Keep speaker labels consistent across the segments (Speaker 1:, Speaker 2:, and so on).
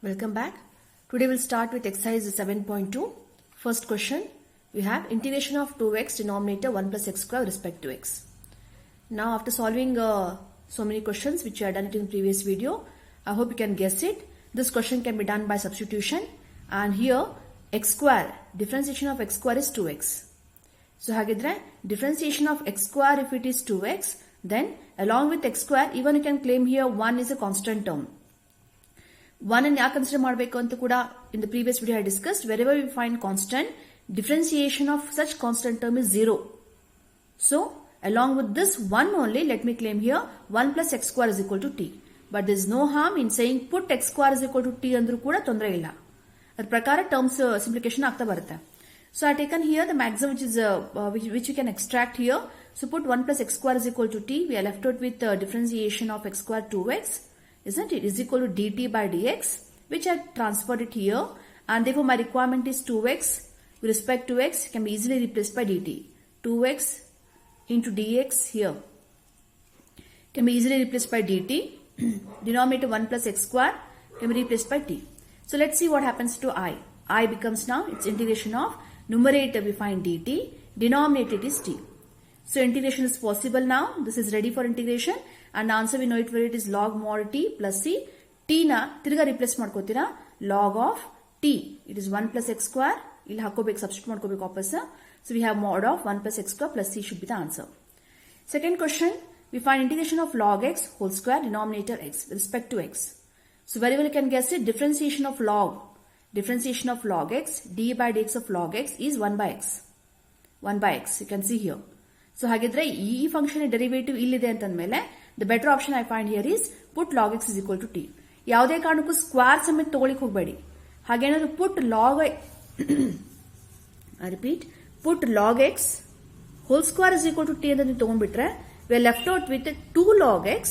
Speaker 1: Welcome back. Today we'll start with exercise 7.2. First question, we have integration of 2x denominator 1 plus x square with respect to x. Now after solving so many questions which I had done it in previous video, I hope you can guess it. This question can be done by substitution, and here x square, differentiation of x square is 2x. So hagidre differentiation of x square, if it is 2x, then along with x square even you can claim here 1 is a constant term. 1 and ya consider ಮಾಡಬೇಕು ಅಂತ ಕೂಡ in the previous video I discussed, wherever we find constant, differentiation of such constant term is 0. So along with this 1 only, let me claim here 1 plus x square is equal to t. But there is no harm in saying put x square is equal to t ಅಂದ್ರೂ ಕೂಡ ತೊಂದರೆ ಇಲ್ಲ. ಅದರ ಪ್ರಕಾರ terms simplification ಆಗ್ತಾ ಬರುತ್ತೆ. So I taken here the maximum which is which you can extract here. So put 1 plus x square is equal to t. We are left out with differentiation of x square 2x. Isn't it? Is equal to dt by dx, which I transferred it here, and therefore my requirement is 2x with respect to x can be easily replaced by dt. 2x into dx here can be easily replaced by dt. Denominator 1 plus x square can be replaced by t. So let's see what happens to I. I becomes now its integration of numerator we find dt, denominator it is t. So integration is possible now. This is ready for integration. And the answer we know it where it is log mod t plus c. T na tirga replace ಮಾಡ್ಕೋತೀರಾ log of t. It is 1 plus x square. ಇಲ್ಲಿ ಹಾಕೋಬೇಕು, substitute ಮಾಡ್ಕೋಬೇಕು ವಾಪಸ್. So we have mod of 1 plus x square plus c should be the answer. Second question, we find integration of log x whole square denominator x with respect to x. So very well you can guess it. Differentiation of log x d by dx of log x is 1 by x. 1 by x you can see here. So ಹಾಗಿದ್ರೆ ಈ function derivative ಇಲ್ಲಿದೆ ಅಂತಂದ್ಮೇಲೆ the better option I find here is put log x is equal to t. ಯಾವುದೇ ಕಾರಣಕ್ಕೂ square ಸಮೇತ ತಗೊಳ್ಳಿಕ್ಕೆ ಹೋಗಬೇಡಿ. ಹಾಗೇನಾದ್ರು put log I repeat, put log x whole square is equal to t ಅಂತ ನೀವು ತಗೊಂಡ್ಬಿಟ್ರೆ we are left out with 2 log x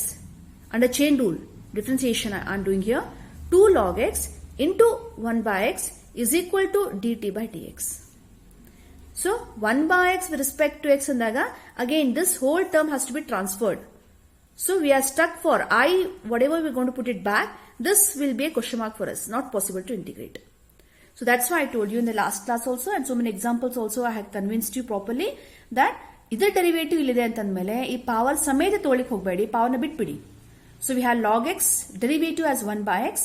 Speaker 1: under chain rule differentiation I am doing here. 2 log x into 1 by x is equal to dt by dx. So 1 by x with respect to x andaga again this whole term has to be transferred. So we are stuck for I, whatever we're going to put it back, this will be a question mark for us, not possible to integrate. So that's why I told you in the last class also, and so many examples also I had convinced you properly that either derivative illide antandmele ee power sameta ತಗೊಳ್ಳಿಕ್ಕೆ ಹೋಗಬೇಡಿ, power na ಬಿಟ್ಬಿಡಿ. So we have log x derivative as 1 by x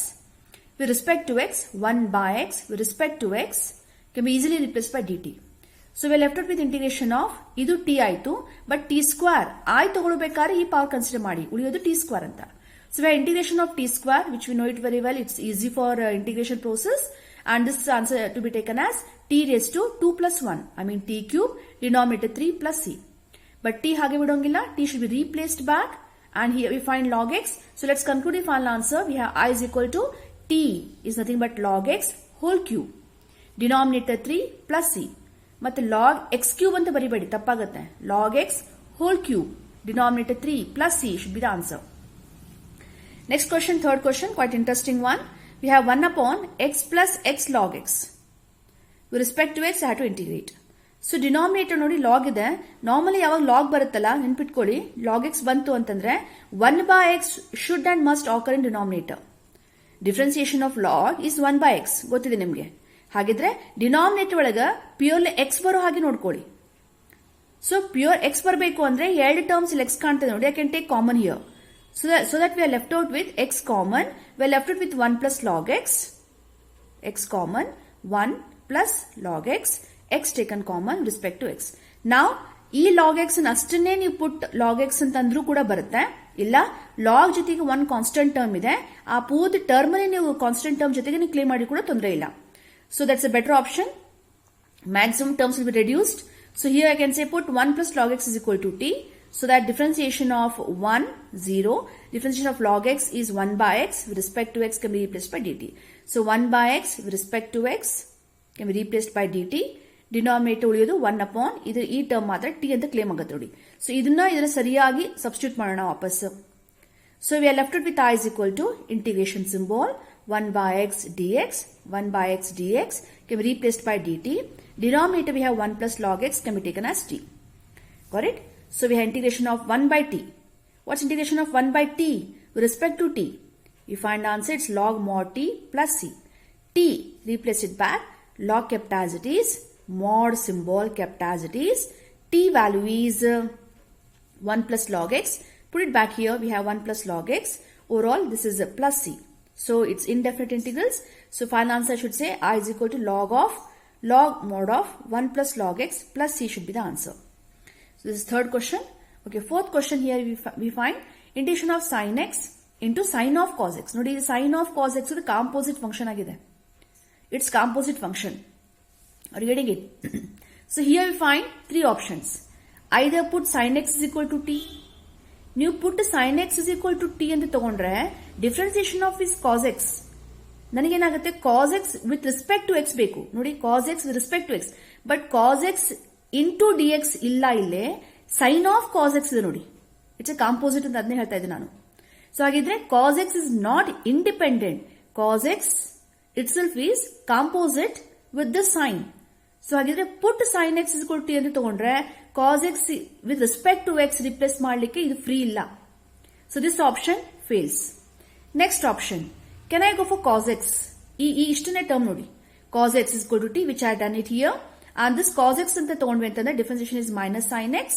Speaker 1: with respect to x, 1 by x with respect to x can be easily replaced by dt. So we are left out with integration of idu t ಆಯ್ತು, but t square I ತಗೊಳ್ಳಬೇಕಾದ್ರೆ ಈ power consider ಮಾಡಿ, ಉಳಿಯೋದು t square ಅಂತ. So we have integration of t square, which we know it very well. It's easy for integration process, and this answer to be taken as t raised to 2 plus 1. I mean t cube denominator 3 plus c. But t ಹಾಗೆ ಬಿಡೋಂಗಿಲ್ಲ, t should be replaced back, and here we find log x. So let's conclude the final answer. We have I is equal to t is nothing but log x whole cube denominator 3 plus c. ಮತ್ತೆ log x cube ಅಂತ ಬರಿಬೇಡಿ, ತಪ್ಪಾಗುತ್ತೆ. log x whole cube denominator 3 plus c should be the answer. Next question, third question, quite interesting one. We have 1 upon x plus x log x. With respect to x I have to integrate. So denominator ನೋಡಿ log ಇದೆ. Normally ಯಾವಾಗ log ಬರುತ್ತಲ್ಲ ನೆನ್ಪಿಟ್ಕೊಳ್ಳಿ, log x ಬಂತು ಅಂತಂದ್ರೆ 1 by x should and must occur in denominator. Differentiation of log is 1 by x. ಗೊತ್ತಿದೆ ನಿಮಗೆ. ಹಾಗಿದ್ರೆ ಡಿನಾಮಿನೇಟರ್ ಒಳಗ ಪ್ಯೂರ್ಲಿ ಎಕ್ಸ್ ಬರೋ ಹಾಗೆ ನೋಡ್ಕೊಳ್ಳಿ. ಸೊ ಪ್ಯೂರ್ ಎಕ್ಸ್ ಬರಬೇಕು ಅಂದ್ರೆ ಎರಡು ಟರ್ಮ್ಸ್ ಇಲ್ಲಿ ಎಕ್ಸ್ ಕಾಣ್ತದೆ ನೋಡಿ. I can take common here. So that we are left out with x common. We are left out with 1 plus log x. X common 1 plus log x. X taken common respect to x. ನಾವು ಈ log X ಅಷ್ಟನ್ನೇ ನೀವು ಪುಟ್ log X ಅಂತ ಅಂದ್ರೂ ಕೂಡ ಬರುತ್ತೆ. ಇಲ್ಲ log ಜೊತೆಗೆ 1 constant term ಇದೆ, ಆ ಪೂರ್ತಿ ಟರ್ಮ್ ನೀವು ಕಾನ್ಸ್ಟೆಂಟ್ ಟರ್ಮ್ ಜೊತೆಗೆ ನೀವು ಕ್ಲೇಮ್ ಮಾಡಿ ಕೂಡ ತೊಂದರೆ ಇಲ್ಲ. So that's a better option. Maximum terms will be reduced. So here I can say put 1 plus log x is equal to t. So that differentiation of 1, 0. Differentiation of log x is 1 by x with respect to x can be replaced by dt. So 1 by x with respect to x can be replaced by dt. Denominator ಉಳಿಯೋದು 1 upon ಇದು ಈ term ಮಾತ್ರ t ಅಂತ claim ಆಗುತ್ತೆ ನೋಡಿ. So ಇದನ್ನ ಸರಿಯಾಗಿ substitute ಮಾಡೋಣ ವಾಪಸ್. So we are left with I is equal to integration symbol 1 by x dx. 1 by x dx can be replaced by dt. Denominator we have 1 plus log x can be taken as t. Got it? So we have integration of 1 by t. What's integration of 1 by t with respect to t? You find the answer, it's log mod t plus c. T, replace it back, log kept as it is, mod symbol kept as it is, t value is 1 plus log x. Put it back here, we have 1 plus log x. Overall, this is a plus c. So it's indefinite integrals. So final answer should say I is equal to log mod of 1 plus log x plus c should be the answer. So this is third question. Okay, fourth question here we find integration of sin x into sin of cos x. Nodi, sin of cos x is the composite function agide. It's composite function. Are you getting it? So here we find three options. Either put sin x is equal to t. You put sin x is equal to t and tagondre differentiation of is cos x. Nanigenagutte cos x with respect to x beku. Nodi, cos x with respect to x. But cos x into dx illa ille sin of cos x is nodi. It's a composite and adne ಹೇಳ್ತಾ ಇದ್ದೆ ನಾನು. So agidre cos x is not independent. Cos x itself is composite with the sin. So agidre put sin x is equal to t ಅಂತ ತಗೊಂಡ್ರೆ cos x with respect to x replace ಮಾಡಲಿಕ್ಕೆ ಇದು free ಇಲ್ಲ. So this option fails. Next option. Can I go for cos x? ಇಷ್ಟನೇ term ನೋಡಿ. Cos x is equal to t, which I done it here. And this cos x ಅಂತ ತಗೊಂಡ್ವಿ ಅಂತಂದ್ರೆ differentiation is minus sin x.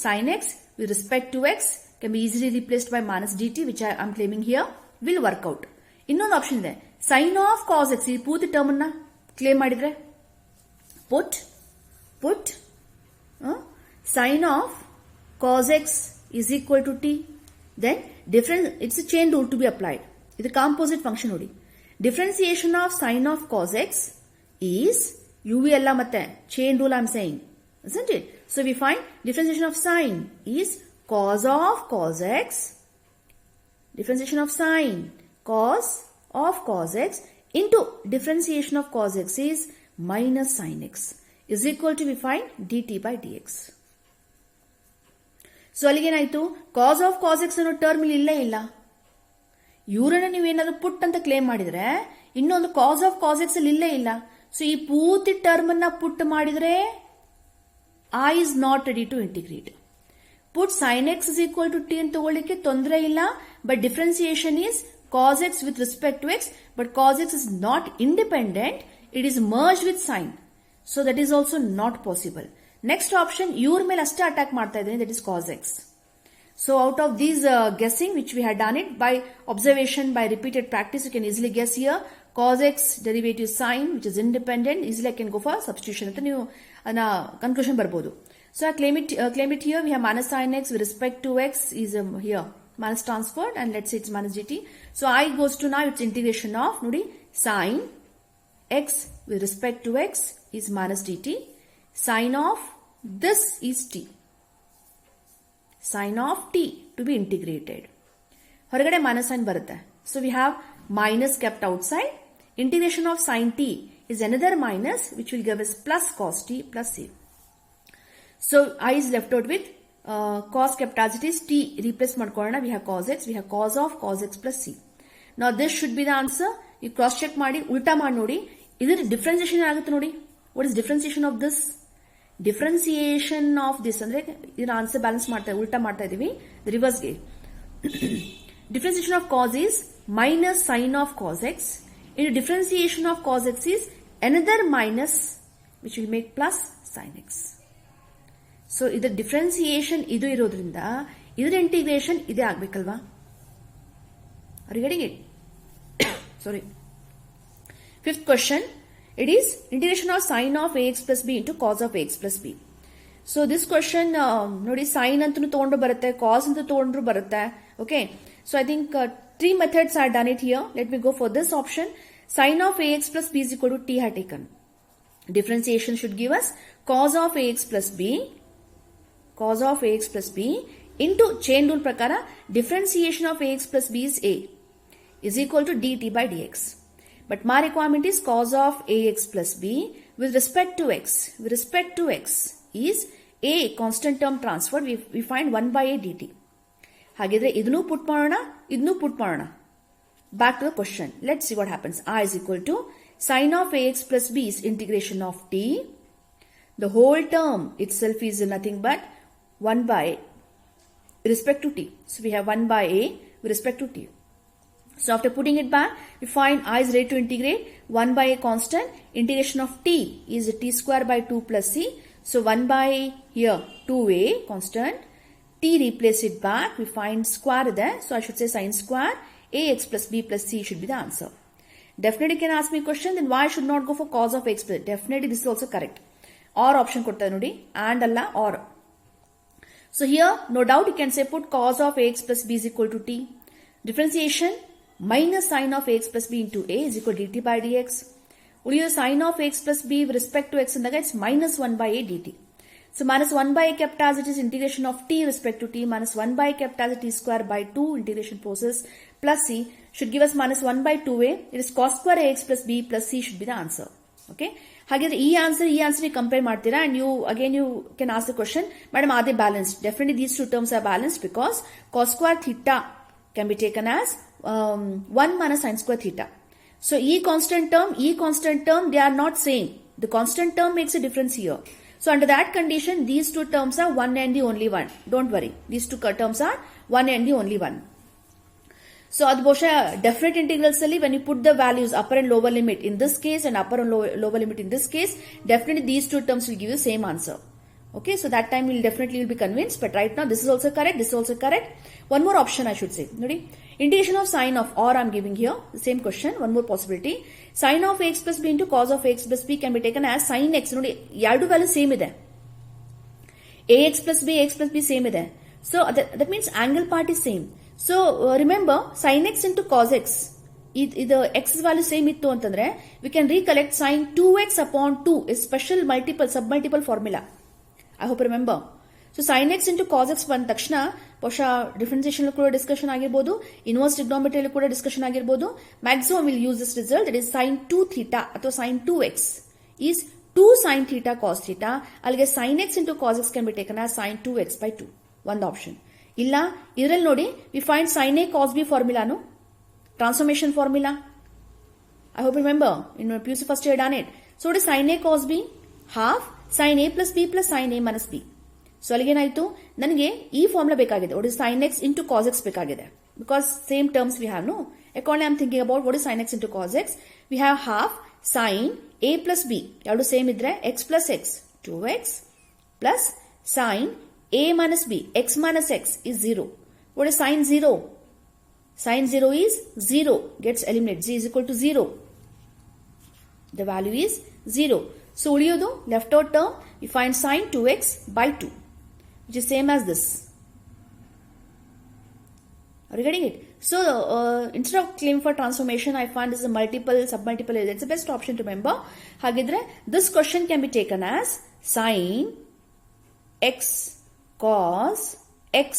Speaker 1: Sin x with respect to x can be easily replaced by minus dt, which I am claiming here, will work out. ಇನ್ನೊಂದು option ಇದೆ, sin of cos x ಈ ಪೂರ್ತಿ term ಅನ್ನ claim ಮಾಡಿದ್ರೆ put sin of cos x is equal to t, then it's a chain rule to be applied. ಇದು composite function ನೋಡಿ. Differentiation of sin of cos x is uv ಎಲ್ಲ ಮತ್ತೆ chain rule I am saying, isn't it? So we find differentiation of sin is cos of cos x, differentiation of sin cos of cos x into differentiation of cos x is minus sin x is equal to we find dt by dx. So ಅಲ್ಲಿಗೇನಾಯ್ತು, cos of cos x ಅನ್ನೋ term ಇಲ್ಲಿ ಇಲ್ಲೇ ಇಲ್ಲ. ಇವರನ್ನ ನೀವೇನಾದ್ರೂ ಪುಟ್ ಅಂತ claim ಮಾಡಿದ್ರೆ ಇನ್ನೊಂದು cos of cos x ಅಲ್ಲಿ ಇಲ್ಲೇ ಇಲ್ಲ. ಸೊ ಈ ಪೂರ್ತಿ ಟರ್ಮ್ ಅನ್ನ ಪುಟ್ ಮಾಡಿದ್ರೆ I is not ready to integrate. Put sin x is equal to t ಅಂತ ತಗೊಳ್ಳಿಕ್ಕೆ ತೊಂದರೆ ಇಲ್ಲ, but differentiation is cos x with respect to x, but cos x is not independent, it is merged with sin. So that is also not possible. Next option, ಇವ್ರ ಮೇಲೆ ಅಷ್ಟೇ attack ಮಾಡ್ತಾ ಇದ್ದೀನಿ, that is cos x. So out of these guessing which we had done it by observation, by repeated practice, you can easily guess here cos x derivative sin which is independent, easily I can go for substitution ಅಂತ ನೀವು conclusion ಬರ್ಬೋದು. So I claim it here, we have minus sin x with respect to x is here minus transferred, and let's say it's minus dt. So I goes to now it's integration of ನೋಡಿ sin x with respect to x is minus dt, sin of this is t, sin of t to be integrated. ಹೊರಗಡೆ minus sign ಬರುತ್ತೆ. So we have minus kept outside. Integration of sin t is another minus which will give us plus cos t plus c. So I is left out with cos kept as it is, t replace ಮಾಡ್ಕೊಳ್ಳೋಣ. We have cos x, we have cos of cos x plus c. Now this should be the answer. You cross check ಮಾಡಿ ಉಲ್ಟಾ ಮಾಡಿ ನೋಡಿ, ಇದರ differentiation ಆಗುತ್ತೆ ನೋಡಿ. What is differentiation of this? Differentiation of this ಅಂದ್ರೆ ಇದರ ಆನ್ಸರ್ ಬ್ಯಾಲೆನ್ಸ್ ಮಾಡ್ತಾ ಉಲ್ಟಾ ಮಾಡ್ತಾ ಇದೀವಿ, ರಿವರ್ಸ್ ಗೆ. Differentiation of cos is minus sin of cos x into differentiation of cos x is another minus which will make plus sin x. So ಇದರ differentiation ಇದು ಇರೋದ್ರಿಂದ ಇದರ ಇಂಟಿಗ್ರೇಷನ್ ಇದೇ ಆಗ್ಬೇಕಲ್ವಾ? Are you getting it? Sorry. Fifth question, it is integration of sin of ax plus b into cos of ax plus b. So this question ನೋಡಿ sin ಅಂತೂ ತಗೊಂಡು ಬರುತ್ತೆ, cos ಅಂತ ತಗೊಂಡ್ರು ಬರುತ್ತೆ. Okay, so I think three methods are done it here. Let me go for this option. Sin of ax plus b is equal to t had taken. Differentiation should give us cos of ax plus b into chain rule prakara differentiation of ax plus b is a is equal to dt by dx. But my requirement is cos of ax plus b with respect to x. With respect to x is a constant term transferred. We find 1 by a dt. ಹಾಗಿದ್ರೆ ಇದನ್ನು ಪುಟ್ ಮಾಡೋಣ. Back to the question. Let's see what happens. I is equal to sin of ax plus b is integration of t. The whole term itself is nothing but 1 by respect to t. So we have 1 by a with respect to t. So after putting it back, we find I is ready to integrate 1 by a constant. Integration of t is t square by 2 plus c. So 1 by here 2a constant. T replace it back. We find square there. So I should say sine square ax plus b plus c should be the answer. Definitely can ask me a question, then why I should not go for cos of x plus? Definitely this is also correct. Or option kotta nodi and alla or. So here no doubt you can say put cos of ax plus b is equal to t. Differentiation minus sine of ax plus b into a is equal to dt by dx. Uliyo sine of ax plus b with respect to x andaga it's minus 1 by a dt. So minus 1 by a kept as it is integration of t respect to t minus 1 by a kept as t square by 2 integration process plus c should give us minus 1 by 2a. It is cos square ax plus b plus c should be the answer. Okay. ಹಾಗಿದ್ರೆ ಈ answer compare ಮಾಡ್ತೀರಾ and you can ask the question, madam are they balanced? Definitely these two terms are balanced because cos square theta can be taken as 1 minus sin square theta. So e constant term they are not same. The constant term makes a difference here. So under that condition these two terms are one and the only one. Don't worry, these two terms are one and the only one. So adu ಬಹುಶಃ definite integrals ಅಲ್ಲಿ when you put the values upper and lower limit in this case and upper and lower limit in this case, definitely these two terms will give you same answer. Okay, so that time you'll definitely be convinced, but right now this is also correct, this is also correct. One more option I should say. Nodi, integration of sine of, or I'm giving here the same question, one more possibility. Sine of x plus b into cos of x plus b can be taken as sin x. Nodi, ಎರಡು value same ಇದೆ. ax plus b same ಇದೆ. So that means angle part is same. So remember sin x into cos x, the x value same ittu antandre we can recollect sin 2x upon 2 is special submultiple formula. I hope you remember. So sin x into cos x ಬಂದ ತಕ್ಷಣ ಬಹುಶಃ differentiation ಕೂಡ discussion ಆಗಿರಬಹುದು, inverse trigonometry ಕೂಡ discussion ಆಗಿರಬಹುದು. Maximum will use this result, that is sin 2 theta ಅಥವಾ sin 2x is 2 sin theta cos theta. ಅಲ್ಲಿಗೆ sin x into cos x can be taken as sin 2x by 2. ಒಂದು option. ಇಲ್ಲ ಇದರಲ್ಲಿ ನೋಡಿ we find sin a cos b ಫಾರ್ಮುಲಾನು transformation formula. I hope remember in PUC first year done it. So it is sin a cos b half sin a plus b plus sin a minus b. So ಅಲ್ಲಿಗೇನಾಯ್ತು, ನನಗೆ ಈ formula ಬೇಕಾಗಿದೆ, what is sin x into cos x ಬೇಕಾಗಿದೆ, because same terms we have. No according I am thinking about what is sin x into cos x. We have half sin a plus b, ಎರಡು same ಇದ್ರೆ x plus x 2x plus sin a minus b, x minus x is 0. What is sin 0? Sin 0 is 0, gets eliminated. Z is equal to 0. The value is 0. So ಉಳಿಯೋದು left out term, we find sin 2x by 2, which is same as this. Are you getting it? So instead of claiming for transformation, I find this is a multiple, submultiple. That's the best option to remember. Hagidre, this question can be taken as sin x cos x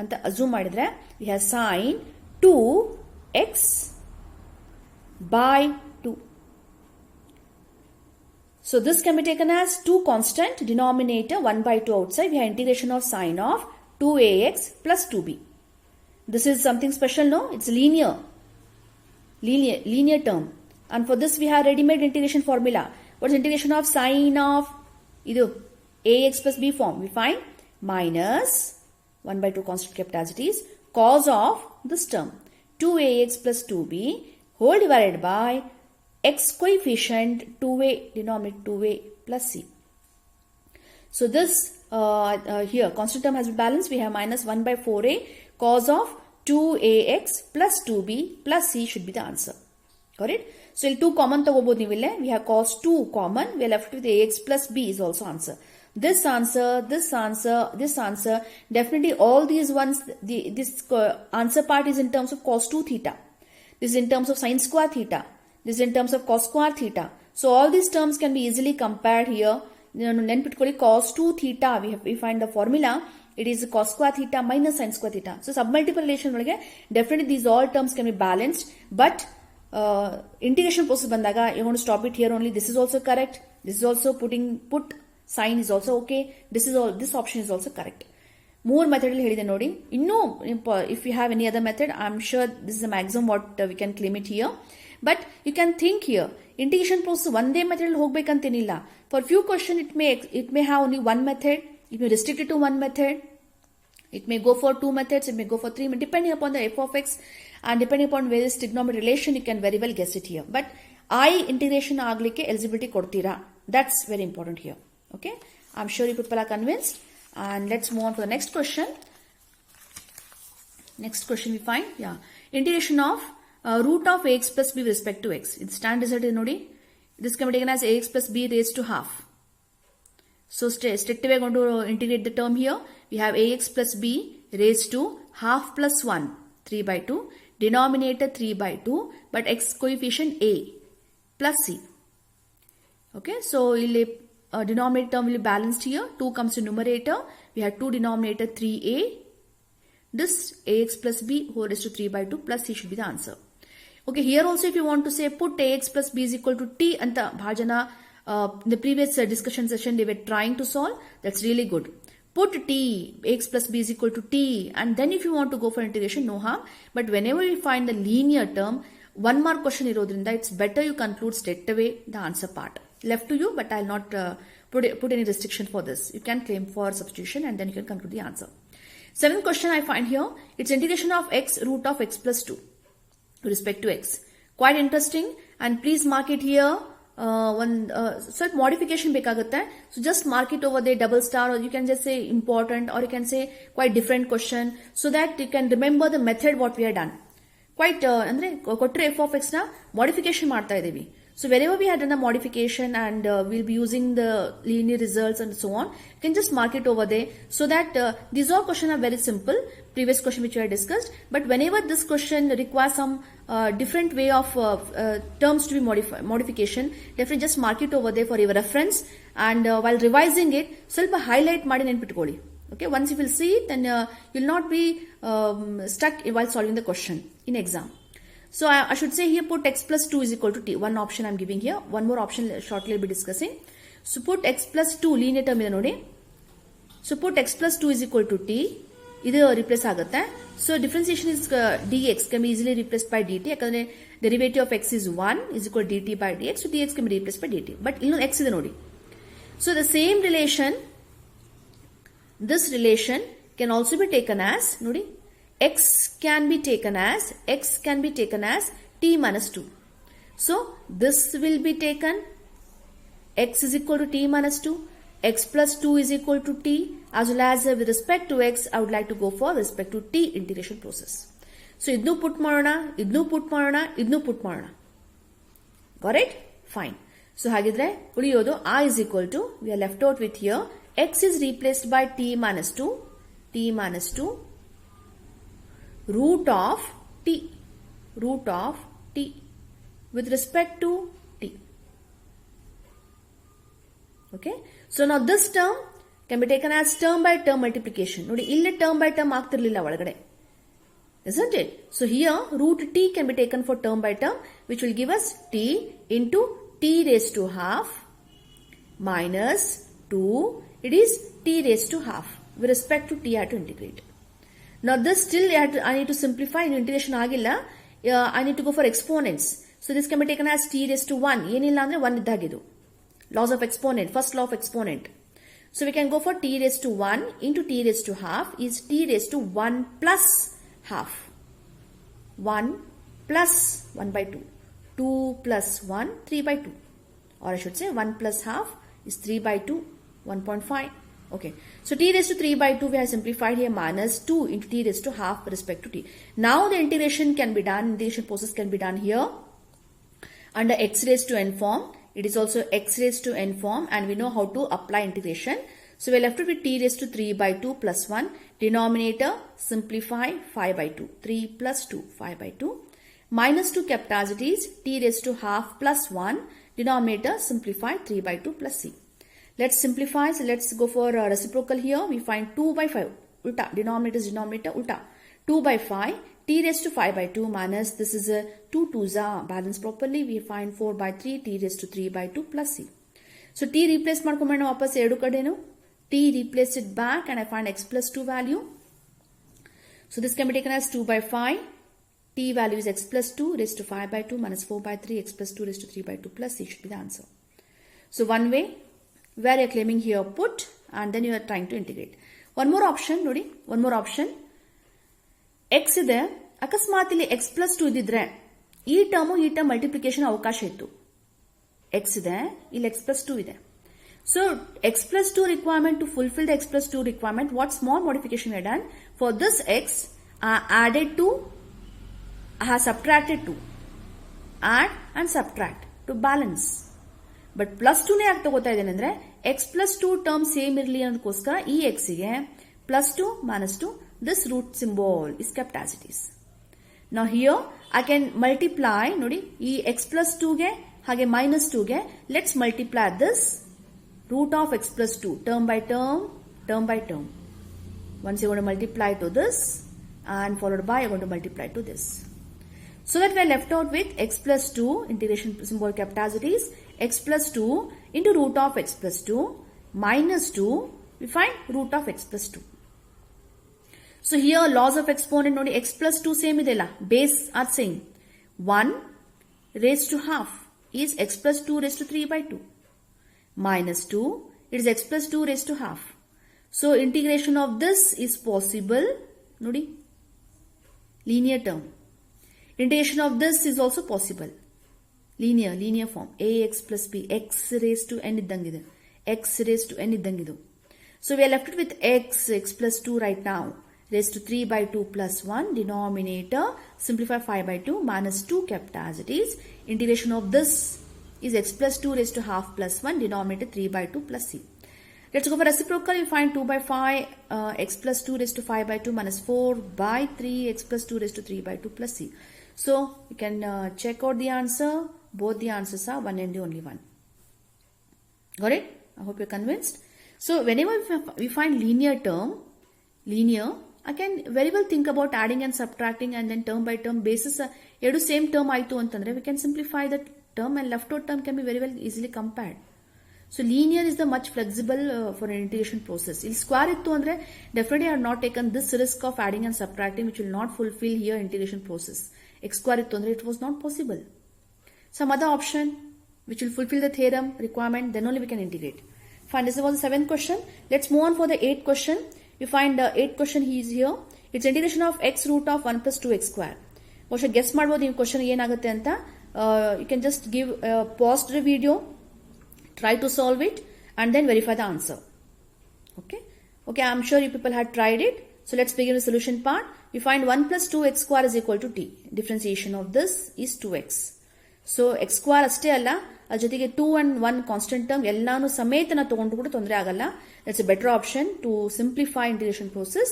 Speaker 1: ಅಂತ assume ಮಾಡಿದ್ರೆ we have sin 2x by 2. So this can be taken as 2 constant, denominator 1 by 2 outside. We have integration of sin of 2ax plus 2b. This is something special, no? It's linear term. And for this we have ready-made integration formula. What is integration of sin of idu ax plus b form? We find minus 1 by 2 constant kept as it is, cos of this term 2ax plus 2b whole divided by x coefficient 2a, denominator 2a plus c. So this here constant term has been balanced. We have minus 1 by 4a cos of 2ax plus 2b plus c should be the answer. Got it? So 2 common ತಗೋಬಹುದು ನೀವಿಲ್ಲೇ. We have cos 2 common. We are left with ax plus b is also answer. This answer, definitely all these ones, this answer part is in terms of cos 2 theta. This is in terms of sin square theta. This is in terms of cos square theta. So all these terms can be easily compared here. Nenpitkolli cos 2 theta, we find the formula. It is cos square theta minus sin square theta. So submultiple relation ಒಳಗೆ definitely these all terms can be balanced. But integration process ಬಂದಾಗ you want to stop it here only. This is also correct. This is also put sign is also okay. This option is also correct. More method ಹೇಳಿದೆ ನೋಡಿ. ಇನ್ನು if you have any other method, I'm sure this is the maximum what we can claim it here. But you can think here, integration process ಒಂದೇ method ಹೋಗ್ಬೇಕಂತೇನಿಲ್ಲ. For few question it may have only one method. It may restrict it to one method. It may go for 2 methods. It may go for 3, depending upon the f of x and depending upon various trigonometric relation, you can very well guess it here. But I integration aglike eligibility kodtira. That's very important here. Okay, I'm sure you people are convinced. And let's move on to the next question. Next question we find, integration of root of ax plus b with respect to x. It's stand result nodi. This can be taken as ax plus b raised to half. So straight away going to integrate the term here. We have ax plus b raised to half plus 1, 3 by 2. Denominator 3 by 2, but x coefficient a plus c. Okay, so denominator term will be balanced here. 2 comes to numerator. We have 2 denominator 3a. This ax plus b whole raised to 3 by 2 plus c should be the answer. Okay, here also if you want to say put ax plus b is equal to t anta bhajana in the previous discussion session they were trying to solve. That's really good. Put t, x plus b is equal to t, and then if you want to go for integration, no harm. But whenever you find the linear term, 1 mark question irodrinda, it's better you conclude straight away the answer part. Left to you, but I'll not put any restriction for this. You can claim for substitution and then you can conclude the answer. 7th question I find here, it's integration of x root of x plus 2 with respect to x. Quite interesting, and please mark it here. Slight modification ಬೇಕಾಗುತ್ತೆ. So just mark it over there, double star, or you can just say important, or you can say quite different question, so that you can remember the method what we have done. Quite ಅಂದ್ರೆ ಕೊಟ್ಟರೆ f of x ನ modification ಮಾಡ್ತಾ ಇದೀವಿ. So wherever we had done a modification and we'll be using the linear results and so on, you can just mark it over there, so that these all questions are very simple, previous question which we had discussed. But whenever this question requires some different way of terms to be modification, definitely just mark it over there for your reference. And while revising it, ಸ್ವಲ್ಪ highlight ಮಾಡಿ ನೆನ್ಪಿಟ್ಕೊಳ್ಳಿ. Okay, once you will see it, then you'll not be stuck while solving the question in exam. So I should say here put x plus 2 is equal to t. One option I'm giving here. One more option shortly I'll be discussing. So put x plus 2 linear term ಇದೆ ನೋಡಿ. So put x plus 2 is equal to t. ಇದು replace ಆಗುತ್ತೆ. So differentiation is dx can be easily replaced by dt. ಯಾಕಂದ್ರೆ derivative of x is 1 is equal to dt by dx. So dx can be replaced by dt. But ಇನ್ನೊಂದು x ಇದೆ ನೋಡಿ. So the same relation, this relation can also be taken as ನೋಡಿ. x can be taken as t minus 2. So this will be taken, x is equal to t minus 2, x plus 2 is equal to t, as well as with respect to x, I would like to go for respect to t integration process. So idnu put ಮಾಡೋಣ, idnu put ಮಾಡೋಣ. Got it? Fine. So ಹಾಗಿದ್ರೆ ಉಳಿಯೋದು r is equal to, we are left out with here, x is replaced by t minus 2, root of t with respect to t. Okay, so now this term can be taken as term by term multiplication. Nodi ille term by term ಆಗ್ತಿರ್ಲಿಲ್ಲ ಒಳಗಡೆ, isn't it? So here root t can be taken for term by term, which will give us t into t raised to half minus 2, it is t raised to half. With respect to t I have to integrate. Now this still I need to simplify. In integration agilla, I need to go for exponents. So this can be taken as t raised to 1. Yenilla andre 1 iddagidu. Laws of exponent, first law of exponent. So we can go for t raised to 1 into t raised to half is t raised to 1 plus half. 1 plus 1 by 2. 2 plus 1, 3 by 2. Or I should say 1 plus half is 3 by 2, 1.5. Okay, so t raised to 3 by 2 we have simplified here, minus 2 into t raised to half with respect to t. Now the integration can be done, integration process can be done here under x raised to n form. It is also x raised to n form, and we know how to apply integration. So we are left with t raised to 3 by 2 plus 1. Denominator simplify 5 by 2. 3 plus 2, 5 by 2. Minus 2 kept as it is, t raised to half plus 1. Denominator simplify 3 by 2 plus c. Let's simplify. So let's go for reciprocal here. We find 2 by 5. Ulta. Denominator is denominator. Ulta. 2 by 5. T raised to 5 by 2 minus this is a 2 2s are balanced properly. We find 4 by 3. T raised to 3 by 2 plus c. So t replace ಮಾಡ್ಕೊಂಬಣ್ಣ ವಾಪಸ್ ಎರಡು ಕಡೆನು. T replace it back and I find x plus 2 value. So this can be taken as 2 by 5. T value is x plus 2 raised to 5 by 2 minus 4 by 3. X plus 2 raised to 3 by 2 plus c should be the answer. So one way where you are claiming here put and then you are trying to integrate. One more option, nodi. One more option. X is there ಅಕಸ್ಮಾತ್ ಇಲ್ಲಿ x plus 2 ಇದ್ದಿದ್ರೆ ಈ term multiplication ಅವಕಾಶ ಇತ್ತು. x ಇದೆ, ಇಲ್ಲಿ x plus 2 ಇದೆ. So x plus 2 requirement, to fulfill the x plus 2 requirement, what small modification we have done? For this x, I added 2, I have subtracted 2. Add and subtract to balance. But plus 2 ನೇ ಯಾಕೆ ತಗೋತಾ ಇದ್ದೇನೆ ಅಂದ್ರೆ x plus 2 term same ಇರಲಿ ಅನ್ನೋದಕ್ಕೋಸ್ಕರ ಈ x ಗೆ plus 2 minus 2, this root symbol is kept as it is. Now here I can multiply, ನೋಡಿ ಈ x plus 2 ಗೆ ಹಾಗೆ minus 2 ಗೆ let's multiply this root of x plus 2 term by term. Once you're going to multiply to this and followed by you're going to multiply to this. So that we are left out with x plus 2, integration symbol kept as it is, x plus 2 into root of x plus 2 minus 2, we find root of x plus 2. So here laws of exponent, nodi x plus 2 same idella, base are same. 1 raised to half is x plus 2 raised to 3 by 2. Minus 2, it is x plus 2 raised to half. So integration of this is possible, nodi, linear term. Integration of this is also possible. Linear form. ax plus b, x raised to n iddangide. X raised to n iddangidu. So we are left with x plus 2 right now, raised to 3 by 2 plus 1, denominator, simplify 5 by 2, minus 2 kept as it is. Integration of this is x plus 2 raised to half plus 1, denominator 3 by 2 plus c. Let's go for reciprocal. We find 2 by 5, x plus 2 raised to 5 by 2 minus 4 by 3, x plus 2 raised to 3 by 2 plus c. So you can check out the answer. Both the answers are one and only one. Got it? I hope you're convinced. So whenever we find linear term, I can very well think about adding and subtracting and then term by term basis. Edu same term aitu antandre we can simplify that term and left out term can be very well easily compared. So linear is the much flexible for an integration process. Il square ittu andre definitely I have not taken this risk of adding and subtracting, which will not fulfill here integration process. X square ittu andre it was not possible. Some other option which will fulfill the theorem requirement, then only we can integrate. Fine, this was the 7th question. Let's move on for the 8th question. You find the 8th question is here. It's integration of x root of 1 plus 2x square. What should guess madbodu ee question enagutte anta. You can just give pause to the video, try to solve it and then verify the answer. Okay, I'm sure you people had tried it. So let's begin the solution part. We find 1 plus 2x square is equal to t. Differentiation of this is 2x. So x square ಅಷ್ಟೇ ಅಲ್ಲ, ಅದರ ಜೊತೆಗೆ 2 and 1 constant term ಎಲ್ಲಾನು ಸಮೇತನ ತಗೊಂಡು ಕೂಡ ತೊಂದರೆ ಆಗಲ್ಲ. That's a better option to simplify integration process.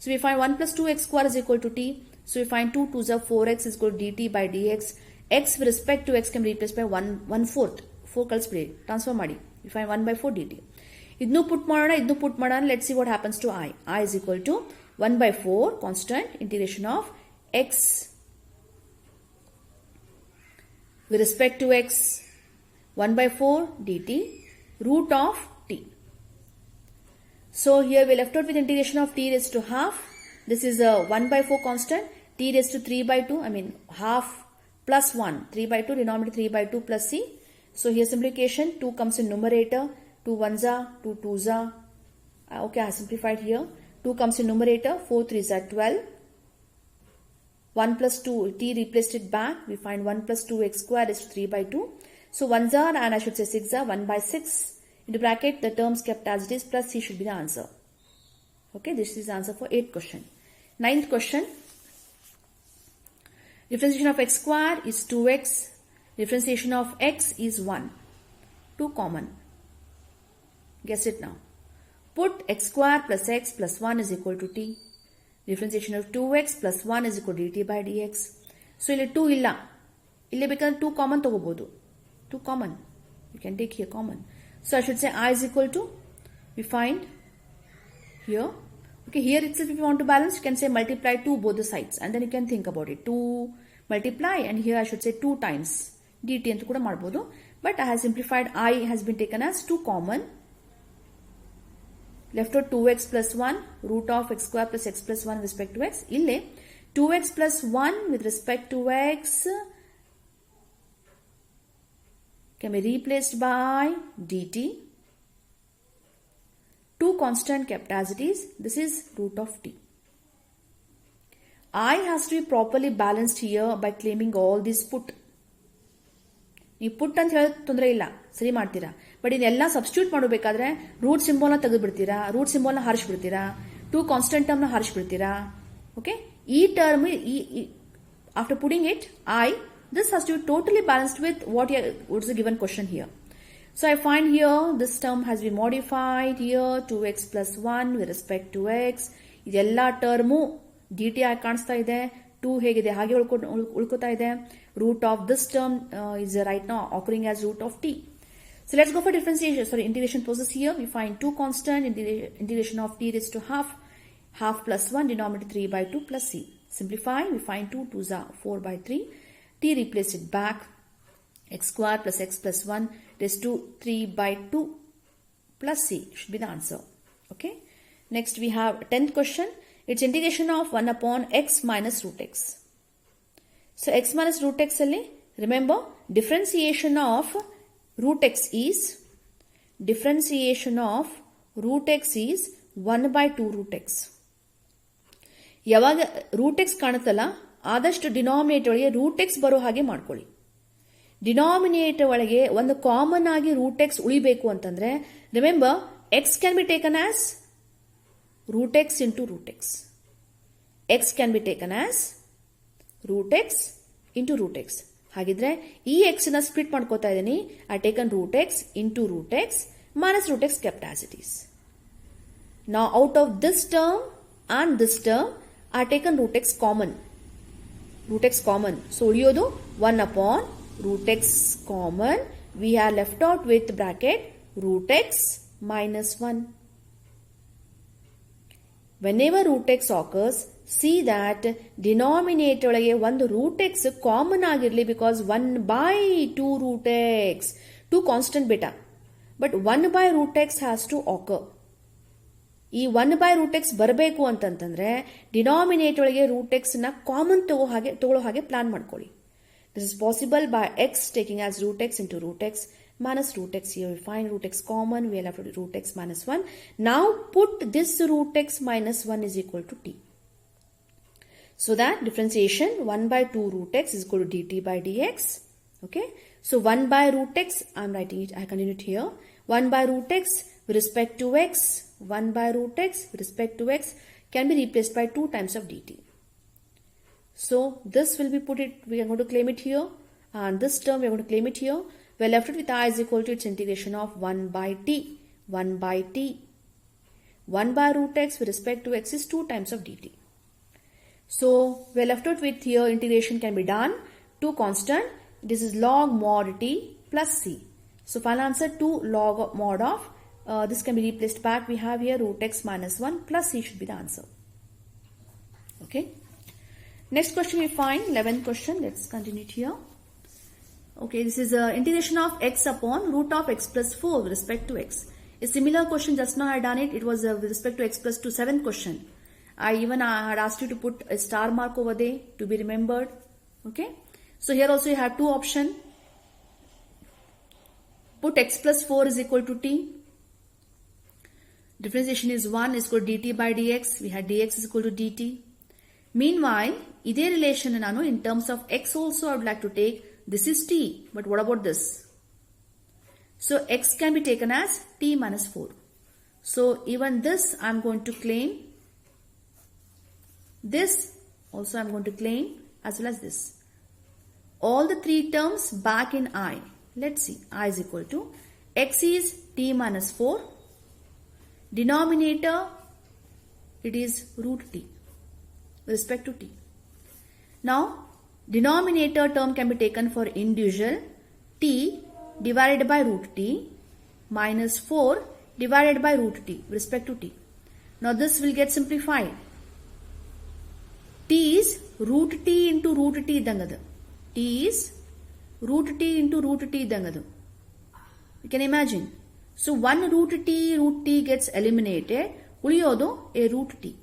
Speaker 1: So we find 1 plus 2x square is equal to t. So we find 2 2s are 4x is equal to dt by dx. X with respect to x can be replaced by 1/4. 4 ಕಳಿಸ್ಬಿಡಿ, transfer ಮಾಡಿ. We find 1 by 4 dt. ಇದನ್ನು ಪುಟ್ ಮಾಡೋಣ. Let's see what happens to i. I is equal to 1 by 4 constant integration of x with respect to x 1 by 4 dt root of t. So here we left out with integration of t raised to half. This is a 1 by 4 constant, t raised to 3 by 2, half plus 1, 3 by 2, denominator 3 by 2 plus c. So here simplification, 2 comes in numerator, 2 1s are, 2 2s are. Okay, I simplified here. 2 comes in numerator, 4 3s are 12. 1 plus 2, t replaced it back. We find 1 plus 2x square is 3 by 2. So 1s are and I should say 6 are, 1 by 6. Into bracket, the terms kept as it is plus c should be the answer. Okay, this is the answer for 8th question. 9th question. Differentiation of x square is 2x. Differentiation of x is 1. 2 common. Guess it now. Put x square plus x plus 1 is equal to t. Differentiation of 2x plus 1 is equal to dt by dx. So ಇಲ್ಲಿ 2 ಇಲ್ಲ, ಇಲ್ಲಿ ಬೇಕಾದ್ರೆ 2 common ತಗೋಬಹುದು. 2 common, you can take here common. So I should say I is equal to, we find here, okay, here itself if you want to balance you can say multiply 2 both the sides and then you can think about it. 2 multiply and here I should say 2 times dt ಅಂತ ಕೂಡ ಮಾಡಬಹುದು. But I have simplified, I has been taken as 2 common. Left out 2x plus 1 root of x square plus x plus 1 with respect to x. Ille 2x plus 1 with respect to x can be replaced by dt. 2 constant kept as it is. This is root of t. I has to be properly balanced here by claiming all this put. ನೀವು ಪುಟ್ ಅಂತ ಹೇಳೋದು ತೊಂದರೆ ಇಲ್ಲ, ಸರಿ ಮಾಡ್ತೀರಾ. But ಇದೆಲ್ಲ substitute ಮಾಡಬೇಕಾದ್ರೆ root ಸಿಂಬಲ್ನ ತೆಗೆದುಬಿಡ್ತೀರಾ, ರೂಟ್ ಸಿಂಬಲ್ನ ಹಾರಿಸ್ಬಿಡ್ತೀರಾ, ಟೂ ಕಾನ್ಸ್ಟೆಂಟ್ ಟರ್ಮ್ನ ಹಾರಿಸ್ಬಿಡ್ತೀರಾ. ಓಕೆ, ಈ term after putting it this has to be totally balanced with what is the given question here. So I find here this term has been modified here 2x plus 1 with respect to x. ಇದೆಲ್ಲ term dt ಆಗಿ ಕಾಣಿಸ್ತಾ ಇದೆ. 2 ಹೇಗಿದೆ ಹಾಗೆ ಉಳ್ಕೋತಾ ಇದೆ. Root of this term is right now occurring as root of t. So let's go for differentiation. Sorry, integration process here. We find two constant integration of t raised to half plus 1 denominator 3 by 2 plus c. Simplify, we find 2 2s are 4 by 3. T replace it back. X square plus x plus 1 raised to 3 by 2 plus c should be the answer. Okay. Next we have 10th question. It's integration of 1 upon x minus root x. So x minus root x alli, remember differentiation of root x is 1 by 2 root x. ಯಾವಾಗ root X ಕಾಣುತ್ತಲ್ಲ ಆದಷ್ಟು denominator ಒಳಗೆ root X ಬರೋ ಹಾಗೆ ಮಾಡ್ಕೊಳ್ಳಿ. Denominator ಒಳಗೆ ಒಂದು common ಆಗಿ root x ಉಳಿಬೇಕು ಅಂತಂದ್ರೆ remember x can be taken as root x into root x. X can be taken as root x into root x. ಹಾಗಿದ್ರೆ ಈ ಎಕ್ಸ್ ನ ಸ್ಪ್ಲಿಟ್ ಮಾಡ್ಕೋತಾ ಇದ್ದೀನಿ. I taken root x into root x minus root x kept as it is. Now out of this term and this term I have taken root x common. So ಉಳಿಯೋದು 1 upon root x common. We have left out with bracket root x minus 1. Whenever root x occurs, see that denominator ಒಳಗೆ ಒಂದು root x common ಆಗಿರಲಿ, because 1 by 2 root x 2 constant beta, but 1 by root x has to occur. ಈ 1 by root x ಬರಬೇಕು ಅಂತಂತಂದ್ರೆ denominator ಒಳಗೆ root X ನ common ತಗೊಳ್ಳೋ ಹಾಗೆ ಪ್ಲಾನ್ ಮಾಡ್ಕೊಳ್ಳಿ. This is possible by x taking as root x into root x minus root x. Here we find root x common, we will have to do root x minus 1. Now put this root x minus 1 is equal to t. So that differentiation 1 by 2 root x is equal to dt by dx. Okay. So 1 by root x, I am writing it, I continue it here. 1 by root x with respect to x, 1 by root x with respect to x can be replaced by 2 times of dt. So this will be we are going to claim it here, and this term we are going to claim it here. We are left with I is equal to its integration of 1 by t. 1 by t. 1 by root x with respect to x is 2 times of dt. So we are left with here integration can be done. 2 constant. This is log mod t plus c. So final answer 2 log mod of this can be replaced back. We have here root x minus 1 plus c should be the answer. Okay. Next question we find 11th question. Let's continue it here. Okay, this is integration of x upon root of x plus 4 with respect to x. A similar question just now I had done it. It was with respect to x plus 2, 7th question. I had asked you to put a star mark over there to be remembered. Okay. So here also you have two options. Put x plus 4 is equal to t. Differentiation is 1 is equal to dt by dx. We had dx is equal to dt. Meanwhile, इधे relation nanu in terms of x also I would like to take. This is t, but what about this? So x can be taken as t minus 4. So even this I am going to claim. This also I am going to claim as well as this. All the three terms back in I. Let's see. I is equal to x is t minus 4. Denominator it is root t with respect to t. Now denominator term can be taken for individual t divided by root t minus 4 divided by root t with respect to t. Now this will get simplified. T is root t into root t idangadu. T is root t into root t idangadu. You can imagine. So one root t gets eliminated. Uliyodu a root t.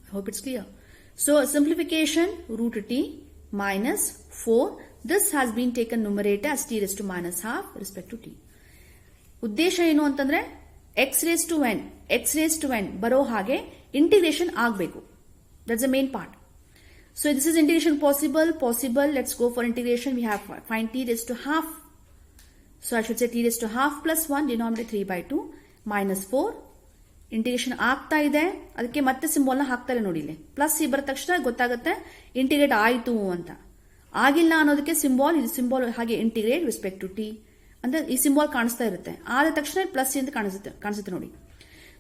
Speaker 1: I hope it's clear. So simplification root t minus 4. This has been taken numerator as t raised to minus half with respect to t. ಉದ್ದೇಶ ಏನು ಅಂತಂದ್ರೆ x raised to n ಬರೋ ಹಾಗೆ integration ಆಗಬೇಕು. That's the main part. So this is integration possible. Let's go for integration. We have find t raised to half. So I should say t raised to half plus 1 denominator 3/2 minus 4. Integration ಆಗ್ತಾ ಇದೆ, ಅದಕ್ಕೆ ಮತ್ತೆ symbol ನ ಹಾಕ್ತಾರೆ ನೋಡಿ. ಇಲ್ಲಿ plus C ಬರದ ತಕ್ಷಣ ಗೊತ್ತಾಗುತ್ತೆ ಇಂಟಿಗ್ರೇಟ್ ಆಯ್ತು ಅಂತ. ಆಗಿಲ್ಲ ಅನ್ನೋದಕ್ಕೆ ಸಿಂಬಲ್, ಇದು ಸಿಂಬಲ್ ಹಾಗೆ ಇಂಟಿಗ್ರೇಟ್ ರೆಸ್ಪೆಕ್ಟ್ ಟು ಟಿ ಅಂದ್ರೆ ಈ ಸಿಂಬಲ್ ಕಾಣಿಸ್ತಾ ಇರುತ್ತೆ. ಆದ ತಕ್ಷಣ ಪ್ಲಸ್ ಸಿ ಅಂತ ಕಾಣಿಸುತ್ತೆ ನೋಡಿ.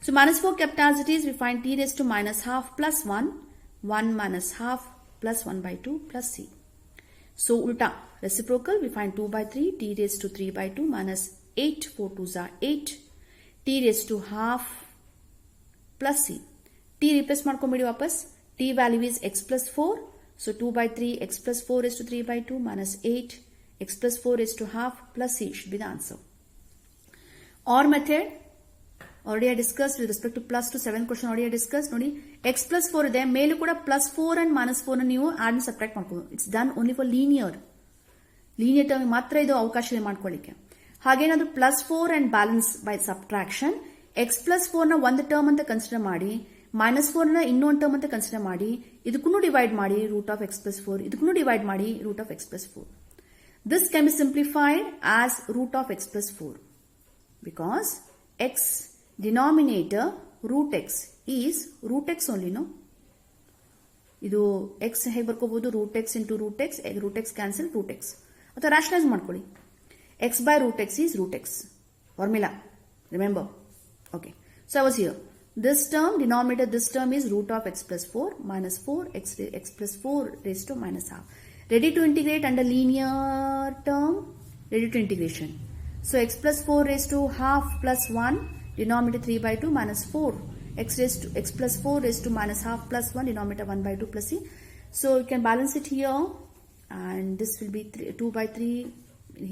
Speaker 1: So -4 capitalities we find t raised to minus half plus 1 minus half plus 1/2 plus c. So ulta reciprocal, we find 2/3 t raised to 3/2 minus 8 4 2s are 8 t raised to half plus c. t replace ಮಾಡ್ಕೊಂಬಿಡಿ ವಾಪಸ್. t value is x plus 4. So 2/3 x plus 4 raised to 3/2 minus 8 x plus 4 raised to half plus c should be the answer. Or method already I discussed with respect to plus to 7 question already I discussed ನೋಡಿ. x plus 4 ಇದೆ, ಮೇಲೂ ಕೂಡ plus 4 and minus 4 ನ ನೀವು add subtract ಮಾಡ್ಕೋಬಹುದು. It's done only for linear term ಮಾತ್ರ ಇದು ಅವಕಾಶ ಇದೆ ಮಾಡ್ಕೊಳ್ಳಿಕ್ಕೆ. ಹಾಗೇನಾದ್ರೂ plus 4 and balance by subtraction x plus 4 ನ ಒಂದು ಟರ್ಮ್ ಅಂತ ಕನ್ಸಿಡರ್ ಮಾಡಿ, minus 4 ನ ಇನ್ನೊಂದು ಟರ್ಮ್ ಅಂತ ಕನ್ಸಿಡರ್ ಮಾಡಿ, ಇದಕ್ಕೂ ಡಿವೈಡ್ ಮಾಡಿ root of x plus 4, ಇದಕ್ಕೂ ಡಿವೈಡ್ ಮಾಡಿ root of x plus 4. This can be simplified as root of x plus 4 because x denominator root x is root x only, no? ಇದು x ಹೇಗೆ ಬರ್ಕೋಬಹುದು, root x into root x cancel root x. ಅಥವಾ rationalize ಮಾಡ್ಕೊಳ್ಳಿ. x by root x is root x. Formula, remember? Okay. So I was here. This term, denominator, this term is root of x plus 4 minus 4 x plus 4 raised to minus half. Ready to integrate under linear term? Ready to integration. So x plus 4 raised to half plus 1 denominator 3/2 minus 4 x plus 4 raised to minus half plus 1 denominator 1/2 plus c. So you can balance it here and this will be 2/3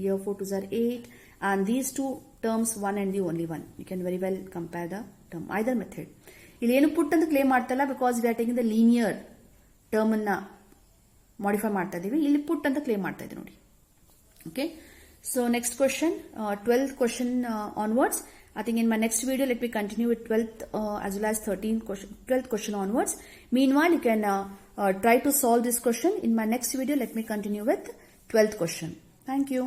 Speaker 1: here, 4 2s are 8 and these two terms 1 and the only one. You can very well compare the term either method. ಇಲ್ಲಿ ಏನು ಪುಟ್ ಅಂತ claim ಮಾಡ್ತಾ ಇಲ್ಲ because we are taking the linear term ಅನ್ನ modify ಮಾಡ್ತಾ ಇದೀವಿ. ಇಲ್ಲಿ ಪುಟ್ ಅಂತ ಕ್ಲೇಮ್ ಮಾಡ್ತಾ ಇದ್ದೀವಿ ನೋಡಿ. Okay. So next question, 12th question onwards. I think in my next video, let me continue with 12th as well as 12th question onwards. Meanwhile, you can try to solve this question. In my next video, let me continue with 12th question. Thank you.